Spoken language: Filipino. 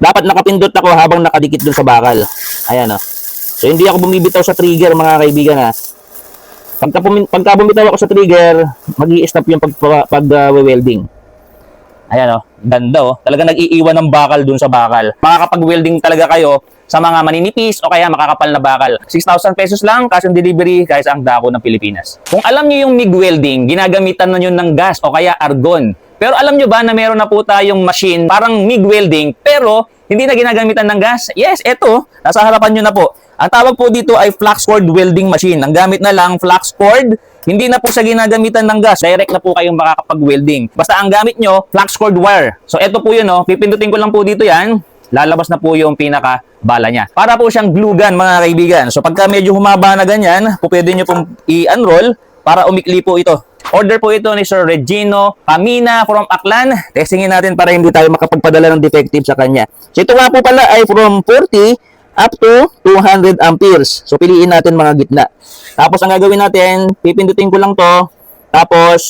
dapat nakapindot ako habang nakadikit dun sa bakal. Ayan, oh. So, hindi ako bumibitaw sa trigger, mga kaibigan, ha. Pagka bumitaw ako sa trigger, mag-i-stop yung pag-welding. Ayan, oh. Ganda, oh. Talaga nag-iiwan ng bakal dun sa bakal. Makakapag-welding talaga kayo sa mga maninipis o kaya makakapal na bakal. 6,000 pesos lang, cash on delivery, kahit sa ang dako ng Pilipinas. Kung alam nyo yung MIG welding, ginagamitan na yun ng gas o kaya argon. Pero alam nyo ba na meron na po tayong machine, parang MIG welding, pero hindi na ginagamitan ng gas? Yes, eto, nasa harapan nyo na po. Ang tawag po dito ay flux cord welding machine. Ang gamit na lang flux cord, hindi na po sa ginagamitan ng gas. Direct na po kayong makakapag-welding. Basta ang gamit nyo, flux cord wire. So eto po yun, oh. Pipindutin ko lang po dito yan. Lalabas na po yung pinaka-bala niya. Para po siyang glue gun, mga kaibigan. So pagka medyo humaba na ganyan, pwede nyo pong i-unroll para umikli po ito. Order po ito ni Sir Regino Pamina from Aklan. Testingin natin para hindi tayo makapagpadala ng defective sa kanya. So ito nga po pala ay from 40 up to 200 amperes. So piliin natin mga gitna. Tapos ang gagawin natin, pipindutin ko lang to. Tapos